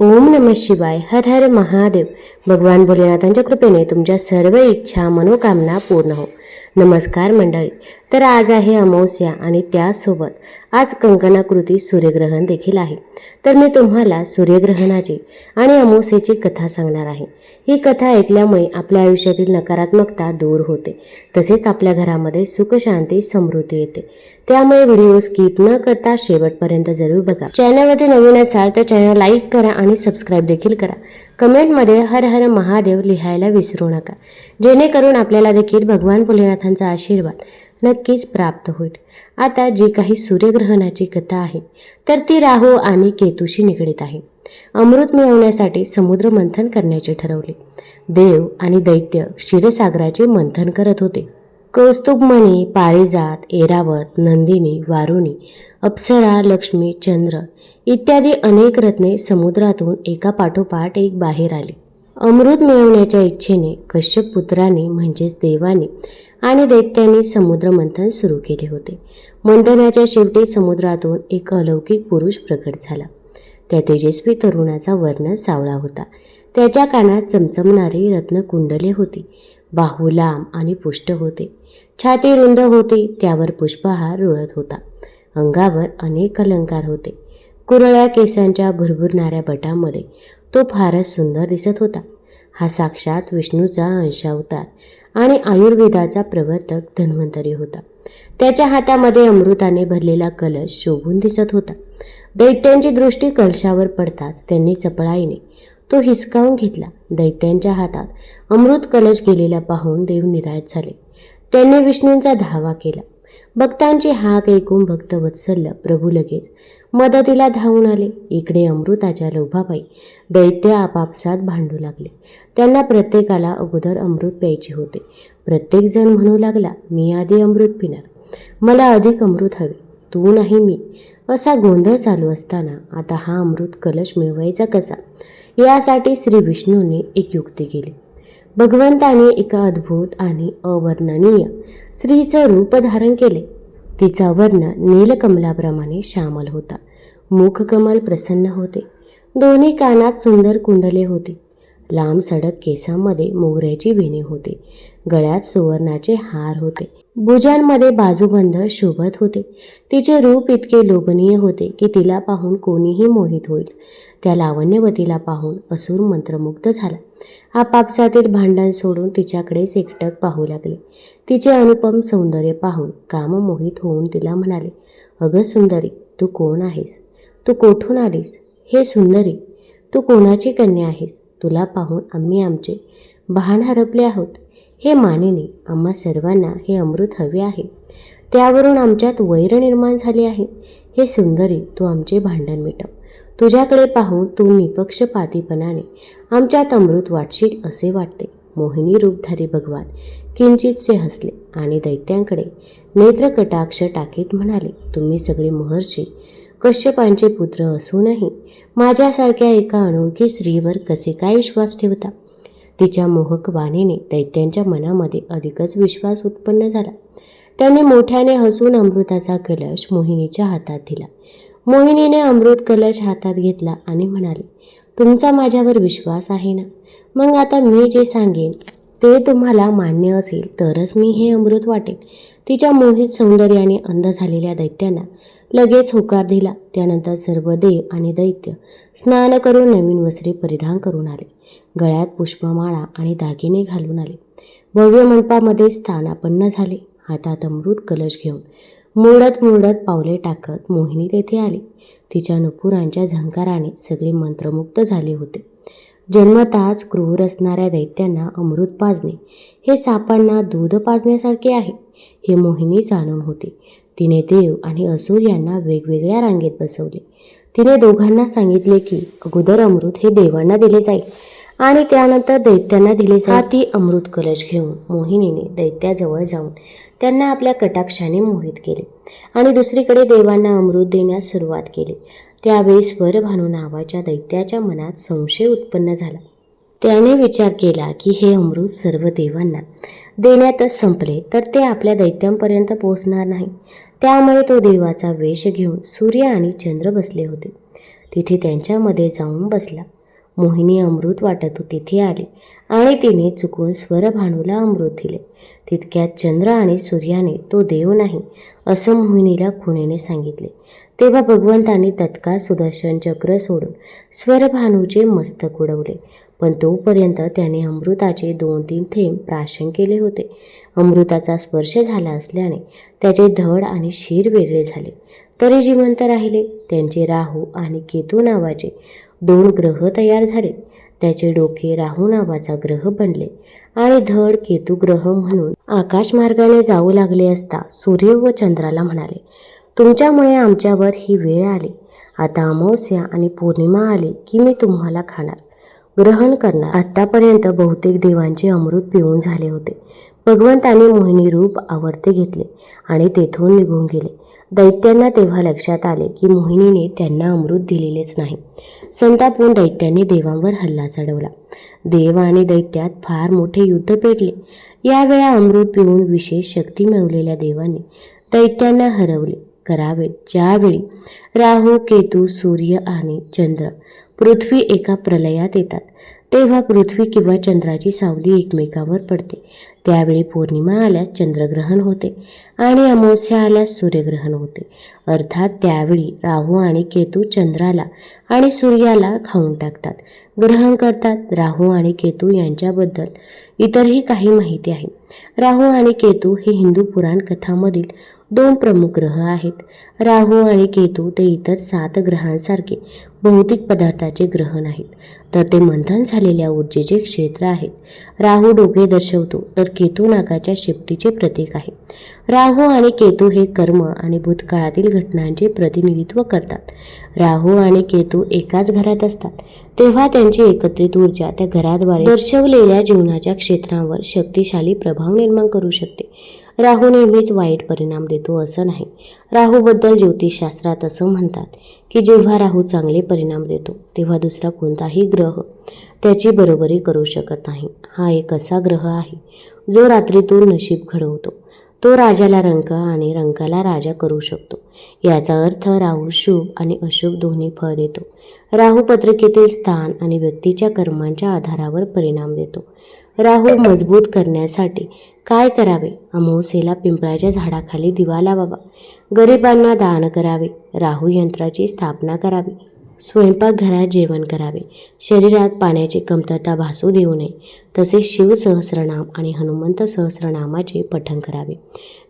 ओम नमः शिवाय. हर हर महादेव. भगवान भोलेनाथांच्या कृपेने तुमच्या सर्व इच्छा मनोकामना पूर्ण हो. नमस्कार मंडळी. तर आज आहे अमावस्या आणि त्यासोबत आज कंकणाकृती सूर्यग्रहण देखील आहे. तर मी तुम्हाला सूर्यग्रहणाची आणि अमावस्येची कथा सांगणार आहे. ही कथा ऐकल्यामुळे आपल्या आयुष्यातील नकारात्मकता दूर होते, तसेच आपल्या घरामध्ये सुख शांती समृद्धी येते. त्यामुळे व्हिडिओ स्किप न करता शेवटपर्यंत जरूर बघा. चॅनलमध्ये नवीन असाल तर चॅनल लाईक करा आणि सबस्क्राईब देखील करा. कमेंटमध्ये हर हर महादेव लिहायला विसरू नका, जेणेकरून आपल्याला देखील भगवान भोलेनाथांचा आशीर्वाद नक्कीच प्राप्त होईल. आता जी काही सूर्यग्रहणाची कथा आहे तर ती राहू आणि केतूशी निगडीत आहे. अमृत मिळवण्यासाठी समुद्र मंथन करण्याचे ठरवले. देव आणि दैत्य क्षीरसागराचे मंथन करत होते. कौस्तुभमणी, पारिजात, ऐरावत, नंदिनी, वारुणी, अप्सरा, लक्ष्मी, चंद्र इत्यादी अनेक रत्ने समुद्रातून एका पाठोपाठ एक बाहेर आली. अमृत मिळवण्याच्या इच्छेने कश्यप पुत्रांनी म्हणजेच देवानी आणि दैत्यांनी समुद्र मंथन सुरू केले होते. मंथनाच्या शेवटी समुद्रातून एक अलौकिक पुरुष प्रकट झाला. त्या तेजस्वी तरुणाचा वर्ण सावळा होता. त्याच्या कानात चमचमणारी रत्नकुंडले होती. बाहू लांब आणि पुष्ट होते. छाती रुंद होती, त्यावर पुष्पहार रुळत होता. अंगावर अनेक अलंकार होते. कुरळ्या केसांच्या भुरभुरणाऱ्या बटामध्ये तो फारच सुंदर दिसत होता. हा साक्षात विष्णूचा अंशावतार आणि आयुर्वेदाचा प्रवर्तक धन्वंतरी होता. त्याच्या हातामध्ये अमृताने भरलेला कलश शोभून दिसत होता. दैत्यांची दृष्टी कलशावर पडताच त्यांनी चपळाईने तो हिसकावून घेतला. दैत्यांच्या हातात अमृत कलश गेलेला पाहून देव निराश झाले. त्यांनी विष्णूंचा धावा केला. भक्तांची हाक ऐकून भक्तवत्सल्य प्रभू लगेच मदतीला धावून आले. इकडे अमृताच्या लोभापायी दैत्य आपापसात भांडू लागले. त्यांना प्रत्येकाला अगोदर अमृत प्यायचे होते. प्रत्येकजण म्हणू लागला, मी आधी अमृत पिणार, मला अधिक अमृत हवे, तू नाही मी. असा गोंधळ चालू असताना आता हा अमृत कलश मिळवायचा कसा, यासाठी श्री विष्णूंनी एक युक्ती केली. भगवंताने एका अद्भुत आणि अवर्णनीय स्त्रीचं रूप धारण केले. तिचा वर्ण नीलकमलाप्रमाणे श्यामल होता. मुखकमल प्रसन्न होते. दोन्ही कानात सुंदर कुंडले होती. लांब सडक केसांमध्ये मोगऱ्याची वेणी होती. गळ्यात सुवर्णाचे हार होते. भुजांमध्ये बाजूबंद शोभत होते. तिचे रूप इतके लोभनीय होते की तिला पाहून कोणीही मोहित होईल. त्या लावण्यवतीला पाहून असुर मंत्रमुग्ध झाला. आपापसातील भांडण सोडून तिच्याकडेच एकटक पाहू लागले. तिचे अनुपम सौंदर्य पाहून काममोहित होऊन तिला म्हणाले, अगं सुंदरी, तू कोण आहेस? तू कोठून आलीस? हे सुंदरी, तू कोणाची कन्या आहेस? तुला पाहून आम्ही आमचे भान हरपले आहोत. हे मानिनी, आम्हा सर्वांना हे अमृत हवे आहे. त्यावरून आमच्यात वैर निर्माण झाले आहे. हे सुंदरी, तू आमचे भांडण मिटव. तुझ्याकडे पाहून तू निपक्षपातीपणाने आमच्यात अमृत वाटशील असे वाटते. मोहिनी रूपधारी भगवान किंचितसे हसले आणि दैत्यांकडे नेत्रकटाक्ष टाकीत म्हणाले, तुम्ही सगळे महर्षी कश्यपांचे पुत्र असूनही माझ्यासारख्या एका अनोळखी स्त्रीवर कसे काय विश्वास ठेवता? तिच्या मोहक वाणीने दैत्यांच्या मनामध्ये अधिकच विश्वास उत्पन्न झाला. त्यांनी मोठ्याने हसून अमृताचा कलश मोहिनीच्या हातात दिला. मोहिनीने अमृत कलश हातात घेतला आणि म्हणाली, तुमचा माझ्यावर विश्वास आहे ना? मग आता मी जे सांगेन ते तुम्हाला मान्य असेल तरच मी हे अमृत वाटेन. तिच्या मोहित सौंदर्याने अंध झालेल्या दैत्यांना लगेच होकार दिला. त्यानंतर सर्व देव आणि दैत्य स्नान करून नवीन वस्त्रे परिधान करून आले. गळ्यात पुष्पमाळा आणि दागिने घालून आले. भव्य मंडपामध्ये स्थानापन्न झाले. हातात अमृत कलश घेऊन मुरडत मुरडत पावले टाकत मोहिनी तेथे आली. तिच्या नुपुरांच्या झंकाराने सगळे मंत्रमुग्ध झाले होते. जन्मताच क्रूर असणाऱ्या दैत्यांना अमृत पाजणे हे सापांना दूध पाजण्यासारखे आहे, हे मोहिनी जाणून होती. तिने देव आणि असुर यांना वेगवेगळ्या रांगेत बसवले. तिने दोघांना सांगितले की अगोदर अमृत हे देवांना दिले जाईल आणि त्यानंतर दैत्यांना दिले जाईल. हाती अमृत कलश घेऊन मोहिनीने दैत्याजवळ जाऊन त्यांना आपल्या कटाक्षाने मोहित केले आणि दुसरीकडे देवांना अमृत देण्यास सुरुवात केली. त्यावेळी स्वरभानू नावाच्या दैत्याच्या मनात संशय उत्पन्न झाला. त्याने विचार केला की हे अमृत सर्व देवांना देण्यातच संपले तर ते आपल्या दैत्यांपर्यंत पोहोचणार नाही. त्यामुळे तो देवाचा वेश घेऊन सूर्य आणि चंद्र बसले होते. तिथे त्यांच्यामध्ये जाऊन बसला. मोहिनी अमृत वाटत तिथे आली आणि तिने चुकून स्वरभानूला अमृत दिले. तितक्यात चंद्र आणि सूर्याने तो देव नाही असं मोहिनीला खुणेने सांगितले. तेव्हा भगवंतांनी तत्काळ सुदर्शन चक्र सोडून स्वरभानूचे मस्तक उडवले. पण तोपर्यंत त्याने अमृताचे 2-3 थेंब प्राशन केले होते. अमृताचा स्पर्श झाला असल्याने त्याचे धड आणि शिर वेगळे झाले, तरी जिवंत राहिले. त्यांचे राहू आणि केतू नावाचे 2 ग्रह तयार झाले. त्याचे डोके राहू नावाचा ग्रह बनले आणि धड केतू ग्रह म्हणून आकाशमार्गाने जाऊ लागले असता सूर्य व चंद्राला म्हणाले, तुमच्यामुळे आमच्यावर ही वेळ आली. आता अमावस्या आणि पौर्णिमा आली की मी तुम्हाला खाणार, ग्रहण करणार. आतापर्यंत बहुतेक देवांचे अमृत पिऊन झाले होते. भगवंतांनी मोहिनी रूप आवर्ते घेतले आणि तेथून निघून गेले. दैत्यांना तेव्हा लक्षात आले की मोहिनीने त्यांना अमृत दिलेलेच नाही. संतापून दैत्यांनी देवांवर हल्ला चढवला. देव आणि दैत्यात फार मोठे युद्ध पेटले. यावेळा अमृत पिऊन विशेष शक्ती मिळवलेल्या देवांनी दैत्यांना हरवले. करावे ज्यावेळी राहू, केतू, सूर्य आणि चंद्र, पृथ्वी एका प्रलयात येतात, तेव्हा पृथ्वी किंवा चंद्राची सावली एकमेकावर पडते. त्यावेळी पौर्णिमा आल्यास चंद्रग्रहण होते आणि अमावस्या आल्यास सूर्यग्रहण होते. अर्थात त्यावेळी राहू आणि केतू चंद्राला आणि सूर्याला खाऊन टाकतात, ग्रहण करतात. राहू आणि केतू यांच्याबद्दल इतरही काही माहिती आहे. राहू आणि केतू हे हिंदू पुराण कथांमधील 2 प्रमुख ग्रह आहेत. राहू आणि केतू ते इतर 7 ग्रहांसारखे भौतिक पदार्थाचे ग्रह नाहीत, तर ते मंथन झालेल्या ऊर्जेचे क्षेत्र आहेत. राहू डोके दर्शवतो, तर केतू नागाच्या शेपटीचे प्रतीक आहे. राहू आणि केतू हे कर्म आणि भूतकाळातील घटनांचे प्रतिनिधित्व करतात. राहू आणि केतू एकाच घरात असतात, तेव्हा त्यांची एकत्रित ऊर्जा त्या घराद्वारे दर्शवलेल्या जीवनाच्या क्षेत्रांवर शक्तिशाली प्रभाव निर्माण करू शकते. राहू नेहमीच वाईट परिणाम देतो असं नाही. राहूबद्दल ज्योतिषशास्त्रात असं म्हणतात की जेव्हा राहू चांगले परिणाम देतो तेव्हा दुसरा कोणताही ग्रह त्याची बरोबरी करू शकत नाही. हा एक असा ग्रह आहे जो रात्रीतून नशीब घडवतो. तो राजाला रंक आणि रंकाला राजा करू शकतो. याचा अर्थ राहू शुभ आणि अशुभ दोन्ही फळ देतो. राहू पत्रिकेतील स्थान आणि व्यक्तीच्या कर्मांच्या आधारावर परिणाम देतो. राहू मजबूत करण्यासाठी काय करावे? अमावस्येला पिंपळाच्या झाडाखाली दिवा लावावा, गरिबांना दान करावे, राहू यंत्राची स्थापना करावी, स्वयंपाकघरात जेवण करावे, शरीरात पाण्याची कमतरता भासू देऊ नये, तसेच शिव सहस्रनाम आणि हनुमंत सहस्रनामाचे पठण करावे.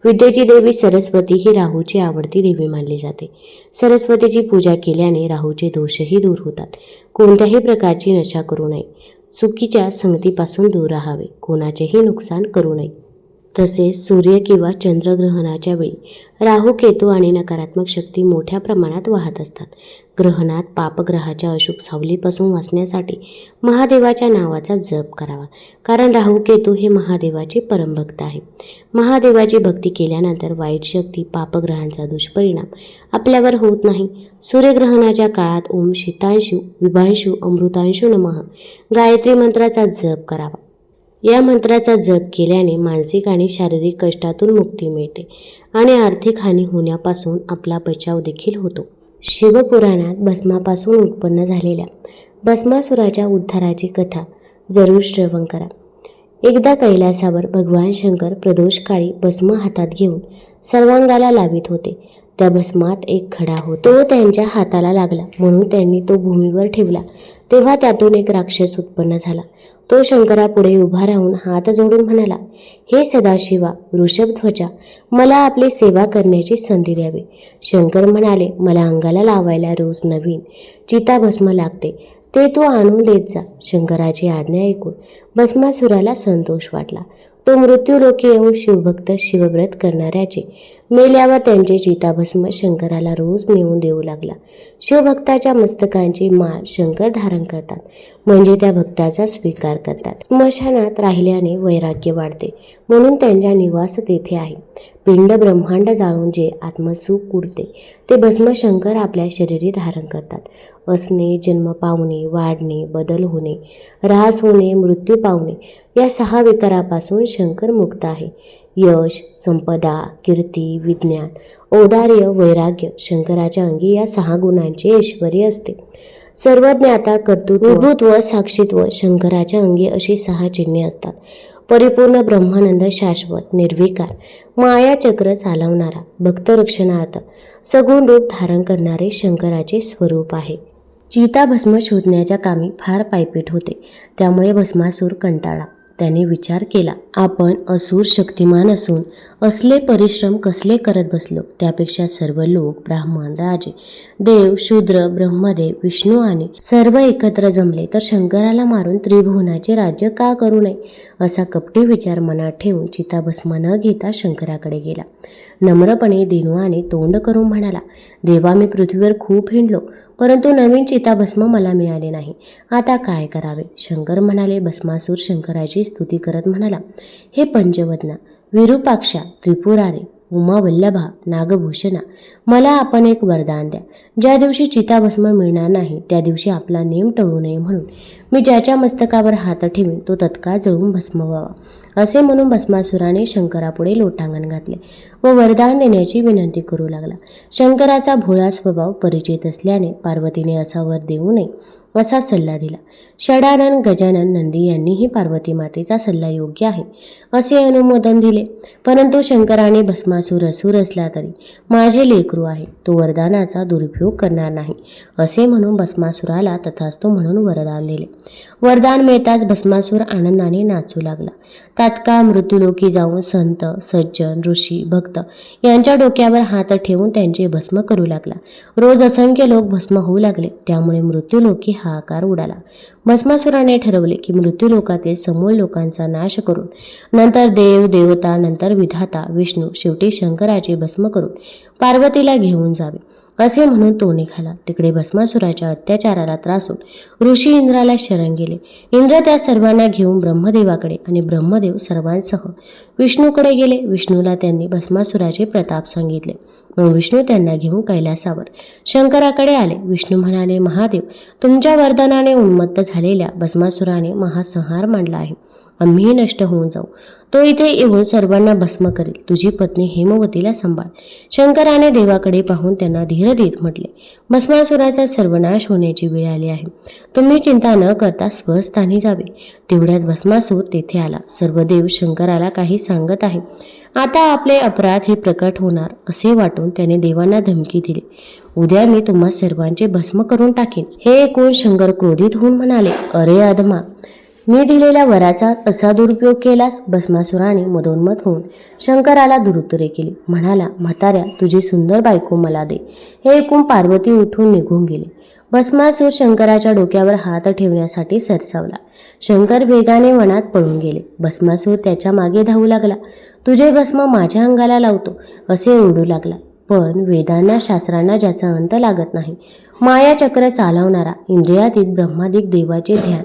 विद्येची देवी सरस्वती ही राहूची आवडती देवी मानली जाते. सरस्वतीची पूजा केल्याने राहूचे दोषही दूर होतात. कोणत्याही प्रकारची नशा करू नये, चुकीच्या संगतीपासून दूर राहावे, कोणाचेही नुकसान करू नये. तसेच सूर्य किंवा चंद्रग्रहणाच्या वेळी राहू, केतू आणि नकारात्मक शक्ती मोठ्या प्रमाणात वाहत असतात. ग्रहणात पापग्रहाच्या अशुभ सावलीपासून वाचण्यासाठी महादेवाच्या नावाचा जप करावा, कारण राहू केतू हे महादेवाचे परमभक्त आहे. महादेवाची भक्ती केल्यानंतर वाईट शक्ती, पापग्रहांचा दुष्परिणाम आपल्यावर होत नाही. सूर्यग्रहणाच्या काळात ओम शीतांशु विभांशु अमृतांशु नमः गायत्री मंत्राचा जप करावा. या मंत्राचा जप केल्याने मानसिक आणि शारीरिक कष्टातून मुक्ती मिळते आणि आर्थिक हानी होण्यापासून आपला बचाव देखील होतो. शिवपुराणात भस्मापासून उत्पन्न झालेल्या भस्मासुराच्या उद्धाराची कथा जरूर श्रवण करा. एकदा कैलासावर भगवान शंकर प्रदोषकाळी भस्म हातात घेऊन सर्वांगाला लावित होते. त्या भस्मात एक खडा होता. तो त्यांच्या हाताला लागला म्हणून त्यांनी तो भूमीवर ठेवला. तेव्हा त्यातून एक राक्षस उत्पन्न झाला. तो शंकरापुढे उभा राहून हात जोडून म्हणाला, हे सदाशिवा वृषभध्वजा, मला आपली सेवा करण्याची संधी द्यावी. शंकर म्हणाले, मला अंगाला लावायला रोज नवीन चिताभस्म लागते, ते तू आणून देत जा. शंकराची आज्ञा ऐकून भस्मासुराला संतोष वाटला. तो मृत्यूलोकी येऊन शिवभक्त शिवव्रत करणाऱ्याचे मेल्यावर त्यांचे चिताभस्म शंकराला रोज नेऊन देऊ लागला. शिवभक्ताच्या मस्तकांची माळ शंकर धारण करतात, म्हणजे त्या भक्ताचा स्वीकार करतात. स्मशानात राहिल्याने वैराग्य वाढते, म्हणून त्यांचा निवास तेथे आहे. पिंड ब्रह्मांड जाळून जे आत्मसुख उरते ते भस्म शंकर आपल्या शरीरी धारण करतात. असणे, जन्म पावणे, वाढणे, बदल होणे, ऱ्हास होणे, मृत्यू पावणे या 6 विकारापासून शंकर मुक्त आहे. यश, संपदा, कीर्ती, विज्ञान, औदार्य, वैराग्य. शंकराच्या अंगी या 6 गुणांचे ऐश्वर्य असते. सर्वज्ञता, कर्तृत्व, प्रभुत्व, साक्षीत्व. शंकराच्या अंगी अशी 6 चिन्हे असतात. परिपूर्ण ब्रह्मानंद, शाश्वत, निर्विकार, माया चक्र चालवणारा, भक्तरक्षणार्थ सगुण रूप धारण करणारे शंकराचे स्वरूप आहे. चिताभस्म शोधण्याच्या कामी फार पायपीट होते. त्यामुळे भस्मासूर कंटाळला. त्याने विचार केला, आपण असुर शक्तिमान असून असले परिश्रम कसले करत बसलो. त्यापेक्षा सर्व लोक, ब्राह्मण, राजे, देव, शूद्र, ब्रह्मदेव, विष्णू आणि सर्व एकत्र जमले तर शंकराला मारून त्रिभुवनाचे राज्य का करू नये. असा कपटी विचार मनात ठेवून चिताभस्म न घेता शंकराकडे गेला. नम्रपणे दिनवाने तोंड करून म्हणाला, देवा, मी पृथ्वीवर खूप हिंडलो, परंतु नवीन चिताभस्म मला मिळाले नाही. आता काय करावे. शंकर म्हणाले. भस्मासूर शंकराची स्तुती करत म्हणाला, हे पंचवदना, विरूपाक्षा, त्रिपुरारे, उमावल्लभा, नागभूषणा, मला आपण एक वरदान द्या. ज्या दिवशी चिताभस्म मिळणार नाही त्या दिवशी आपला नेम टळू नये म्हणून मी ज्याच्या मस्तकावर हात ठेवीन तो तत्काळ जळून भस्म व्हावा. असे म्हणून भस्मासुराने शंकरापुढे लोटांगण घातले व वरदान देण्याची विनंती करू लागला. शंकराचा भोळा स्वभाव परिचित असल्याने पार्वतीने असा वर देऊ नये असा सल्ला दिला. षडानन, गजानन, नंदी यांनीही पार्वती मातेचा सल्ला योग्य आहे असे अनुमोदन दिले. परंतु शंकराने भस्मासूर असुर असला तरी माझे लेकरू आहे, तो वरदानाचा दुरुपयोग करणार नाही असे म्हणून भस्मासुराला तथास्तु म्हणून वरदान दिले. वरदान मिळताच भस्मासूर आनंदाने नाचू लागला. तात्काळ मृत्यूलोकी जाऊन संत, सज्जन, ऋषी, भक्त यांच्या डोक्यावर हात ठेवून त्यांचे भस्म करू लागला. रोज असंख्य लोक भस्म होऊ लागले. त्यामुळे मृत्यूलोकी हाहाकार उडाला. भस्मासुराने ठरवले की मृत्यूलोकातील समूळ लोकांचा नाश करून नंतर देव, देवता, नंतर विधाता विष्णू, शेवटी शंकराचे भस्म करून पार्वतीला घेऊन जावे असे म्हणून तो निघाला. तिकडे भस्मासुराच्या अत्याचाराला त्रासून ऋषी इंद्राला शरण गेले. इंद्र त्या सर्वांना घेऊन ब्रह्मदेवाकडे आणि ब्रह्मदेव सर्वांसह विष्णूकडे गेले. विष्णूला त्यांनी भस्मासुराचे प्रताप सांगितले. मग विष्णू त्यांना घेऊन कैलासावर शंकराकडे आले. विष्णू म्हणाले, महादेव, तुमच्या वरदानाने उन्मत्त झालेल्या भस्मासुराने महासंहार मांडला आहे. आम्हीही नष्ट होऊन जाऊ. तो इथे येऊन सर्वांना भस्म करेल. तुझी पत्नी हेमवतीला सांभाळ. शंकराने देवाकडे पाहून त्यांना धीर देत म्हटले, भस्मासुराचा सर्वनाश होण्याची वेळ आली आहे. तुम्ही चिंता न करता स्वस्थानी जावे. तेवढ्यात भस्मासूर तेथे आला. सर्व देव शंकराला काही सांगत आहे. आता आपले अपराध हे प्रकट होणार असे वाटून त्याने देवांना धमकी दिली. उद्या मी तुम्हा सर्वांचे भस्म करून टाकेन. हे ऐकून शंकर क्रोधित होऊन म्हणाले, अरे अधमा, मी दिलेल्या वराचा असा दुरुपयोग केलास. भस्मासुराने मदोन्मत होऊन शंकराला दुरुत्तरे केली. म्हणाला, म्हाताऱ्या, तुझी सुंदर बायको मला दे. हे ऐकून पार्वती उठून निघून गेली. भस्मासूर शंकराच्या डोक्यावर हात ठेवण्यासाठी सरसावला. शंकर वेगाने वनात पळून गेले. भस्मासूर त्याच्या मागे धावू लागला. तुझे भस्म माझ्या अंगाला लावतो असे ओरडू लागला. पण वेदांना, शास्त्रांना ज्याचा अंत लागत नाही, मायाचक्र चालवणारा, इंद्रियातीत ब्रह्मादिक देवाचे ध्यान,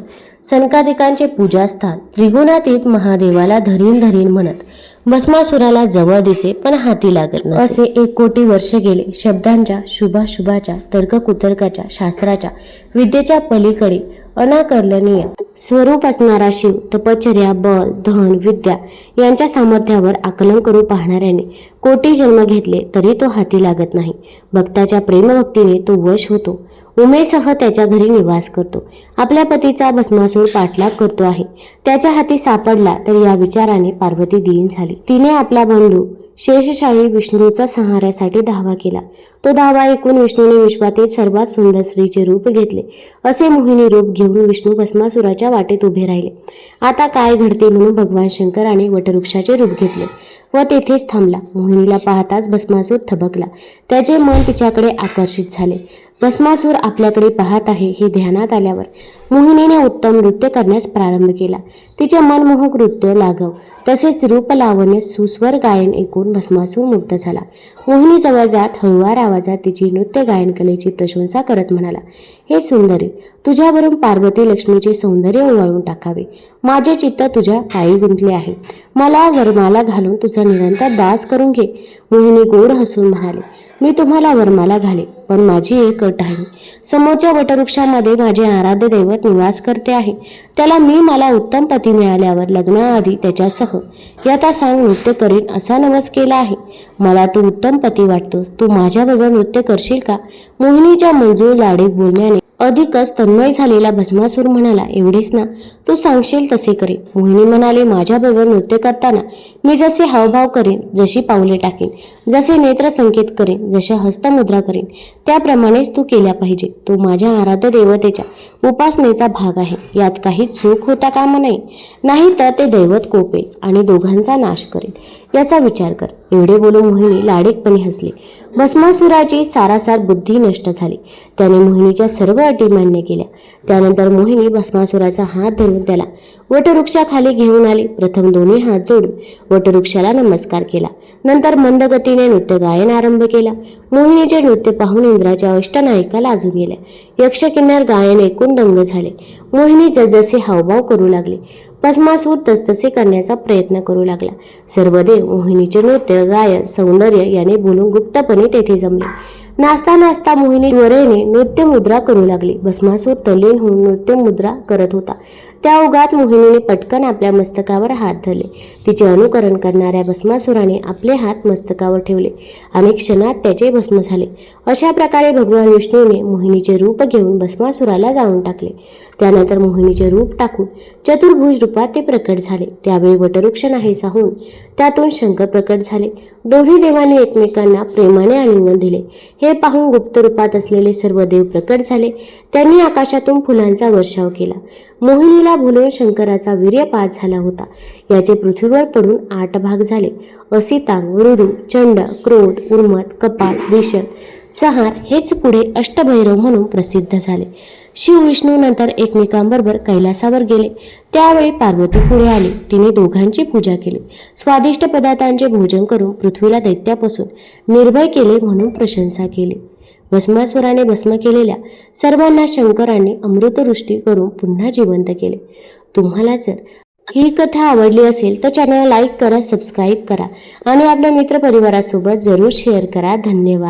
सनकादिकांचे पूजास्थान, त्रिगुणातीत महादेवाला धरीन धरीन म्हणत भस्मासुराला जवळ दिसे पण हाती लागत नसे. असे 1 कोटी वर्ष गेले. शब्दांच्या, शुभाशुभाच्या, तर्ककुतर्काच्या, शास्त्राच्या, विद्येच्या पलीकडे अनाकलनीय स्वरूप असणारा शिव तपश्चर्या, बल, धन, विद्या यांच्या सामर्थ्यावर आकलन करू पाहणाऱ्याने कोटी जन्म घेतले तरी तो हाती लागत नाही. भक्ताच्या प्रेमभक्तीने तो वश होतो. उमेसह त्याच्या घरी निवास करतो. आपल्या पतीचा भस्मासूर पाठलाग करतो आहे. त्याच्या हाती सापडला तर या विचाराने पार्वती दीन झाली. तिने आपला बंधू शेषशाही विष्णूचा संहारासाठी धावा केला. तो धावा ऐकून विष्णूने विश्वातील सर्वात सुंदर स्त्रीचे रूप घेतले. असे मोहिनी रूप घेऊन विष्णू भस्मासुराच्या वाटेत उभे राहिले. आता काय घडते म्हणून भगवान शंकराने वटवृक्षाचे रूप घेतले व तेथेच थांबला. मोहिनीला पाहताच भस्मासूर थबकला. त्याचे मन तिच्याकडे आकर्षित झाले. भस्मासूर आपल्याकडे पाहत आहे हे ध्यानात आल्यावर मोहिनीने उत्तम नृत्य करण्यास प्रारंभ केला. तिचे मनमोहक नृत्य, लाघव तसेच रूप लावण्य, सुस्वर गायन ऐकून भस्मासूर मुग्ध झाला. मोहिनी जवळ जात हळुवार आवाजात तिची नृत्य गायन कलेची प्रशंसा करत म्हणाला, हे सुंदरी, तुझ्यावरून पार्वती लक्ष्मीचे सौंदर्य ओवाळून टाकावे. माझे चित्त तुझ्या पायी गुंतले आहे. मला वरमाला घालून तुझा निरंतर दास करून घे. मोहिनी गोड हसून म्हणाली, मी तुम्हाला वरमाला घाले, पण माझी एक अट आहे. समोरच्या वटवृक्षामध्ये माझे आराध्य दैवत निवास करते आहे. त्याला मी मला उत्तम पती मिळाल्यावर लग्नाआधी त्याच्यासह यथासांग नृत्य करीन असा नवस केला आहे. मला तू उत्तम पती वाटतोस. तू माझ्याबरोबर नृत्य करशील का? मोहिनीच्या मंजूळ लाडीक बोलण्याने अधिकच तन्मय झालेला भस्मासूर म्हणाला, एवढेच ना, तू सांगशील तसे करेन. मोहिनी म्हणाले, माझ्याबरोबर नृत्य करताना मी जसे हावभाव करेन, जशी पावले टाकेन, जसे नेत्र संकेत करेन, जशा हस्तमुद्रा करेन, त्याप्रमाणेच तू केल्या पाहिजे. तो माझ्या आराध्य देवतेच्या उपासनेचा भाग आहे. यात काहीच चूक होता कामा नये, नाही तर ते दैवत कोपेल आणि दोघांचा नाश करेल. याचा विचार कर. एवढे बोलून मोहिनी लाडीकपणे हसली. भस्मासुराची सारासार बुद्धी नष्ट झाली. त्याने मोहिनीच्या सर्व अटी मान्य केल्या. त्यानंतर मोहिनी भस्मासुराचा हात धरून त्याला वटवृक्षाखाली घेऊन आली. प्रथम दोन्ही हात जोडून वटवृक्षाला नमस्कार केला. नंतर मंद गतीने नृत्य गायन आरंभ केला. मोहिनीचे नृत्य पाहून इंद्राच्या अष्टनायिका लाजून गेल्या. यक्ष किन्नर गायन ऐकून दंग झाले. मोहिनी जसजसे हावभाव करू लागले, भस्मासूर तसतसे करण्याचा प्रयत्न करू लागला. सर्व देव मोहिनीचे नृत्य, गायन, सौंदर्य याने बोलून गुप्तपणे तेथे जमले. नाचता नाचता मोहिनी त्वरेने नृत्य मुद्रा करू लागली. भस्मासूर तल्लीन होऊन नृत्य मुद्रा करत होता. त्या ओघात मोहिनीने पटकन आपल्या मस्तकावर हात धरले. तिचे अनुकरण करणाऱ्या भस्मासुराने आपले हात मस्तकावर ठेवले आणि क्षणात त्याचे भस्म झाले. अशा प्रकारे भगवान विष्णूने मोहिनीचे रूप घेऊन भस्मासुराला जाळून टाकले. त्यानंतर मोहिनीचे रूप टाकून चतुर्भुज रूपात ते प्रकट झाले. त्यावेळी वटवृक्ष नाहीसा होऊन त्यातून शंकर प्रकट झाले. दोन्ही देवांनी एकमेकांना प्रेमाने आलिंगन दिले. हे पाहून गुप्त रूपात असलेले सर्व देव प्रकट झाले. त्यांनी आकाशातून फुलांचा वर्षाव केला. मोहिनीला भुलून शंकराचा वीर्यपात झाला होता. याचे पृथ्वीवर पडून 8 भाग झाले. असितांग, रुरु, चंड, क्रोध, उर्मत, कपाल, विषद, संहार हेच पुढे अष्टभैरव म्हणून प्रसिद्ध झाले. शिव विष्णू नंतर एकमेकांबरोबर कैलासावर गेले. त्यावेळी पार्वती पुढे आली. तिने दोघांची पूजा केली. स्वादिष्ट पदार्थांचे भोजन करून पृथ्वीला दैत्यापासून निर्भय केले म्हणून प्रशंसा केली. भस्मासुराने भस्म केलेल्या सर्वांना शंकराने अमृतवृष्टी करून पुन्हा जिवंत केले. तुम्हाला जर ही कथा आवडली असेल तर चॅनलला लाईक करा, सबस्क्राईब करा आणि आपल्या मित्रपरिवारासोबत जरूर शेअर करा. धन्यवाद.